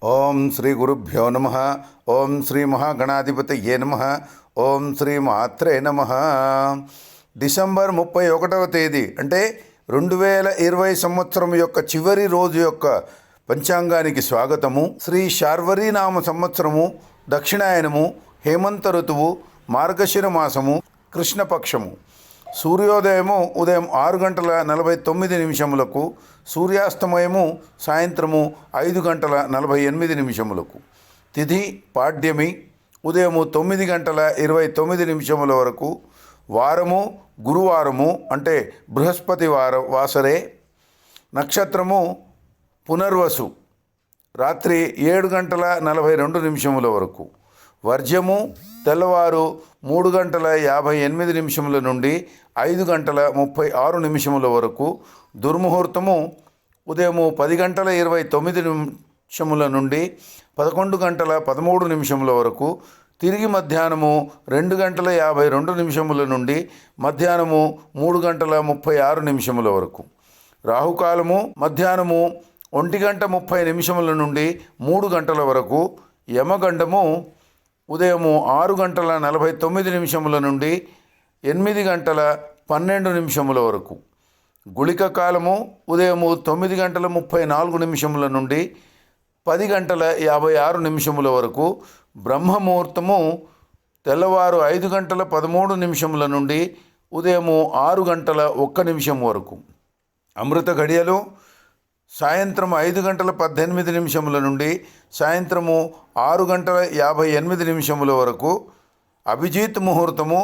ఓం శ్రీ గురుభ్యో నమ. ఓం శ్రీ మహాగణాధిపతయే నమ. ఓం శ్రీ మాత్రే నమ. డిసెంబర్ 31వ తేదీ అంటే 2020 సంవత్సరం యొక్క చివరి రోజు యొక్క పంచాంగానికి స్వాగతము. శ్రీ శార్వరీనామ సంవత్సరము, దక్షిణాయనము, హేమంత ఋతువు, మార్గశిర మాసము, కృష్ణపక్షము. సూర్యోదయము ఉదయం 6:49 సూర్యాస్తమయము సాయంత్రము 5:48. తిథి పాడ్యమి ఉదయం 9:29 వరకు. వారము గురువారము అంటే బృహస్పతి వాసరే. నక్షత్రము పునర్వసు రాత్రి 7:42 వరకు. వర్జ్యము తెల్లవారు 3:58 నుండి 5:36 వరకు. దుర్ముహూర్తము ఉదయం 10:29 నుండి 11:13 వరకు. తిరిగి మధ్యాహ్నము 2:52 నుండి మధ్యాహ్నము 3:36 వరకు. రాహుకాలము మధ్యాహ్నము 1:30 నుండి 3 గంటల వరకు. యమగండము ఉదయం 6:49 నుండి 8:12 వరకు. గుళిక కాలము ఉదయం 9:34 నుండి 10:56 వరకు. బ్రహ్మముహూర్తము తెల్లవారు 5:13 నుండి ఉదయం 6:01 వరకు. అమృత గడియలు సాయంత్రం 5:18 నుండి సాయంత్రము 6:58 వరకు. అభిజిత్ ముహూర్తము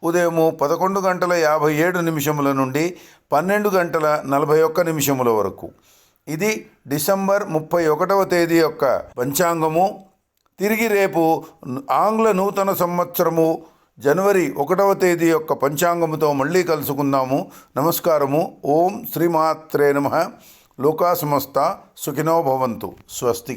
ఉదయం 11:57 నుండి 12:41 వరకు. ఇది డిసెంబర్ 31వ తేదీ యొక్క పంచాంగము. తిరిగి రేపు ఆంగ్ల నూతన సంవత్సరము జనవరి 1వ తేదీ యొక్క పంచాంగముతో మళ్ళీ కలుసుకుందాము. నమస్కారము. ఓం శ్రీమాత్రే నమః. లోకా సమస్త సుఖినో భవంతు. స్వస్తి.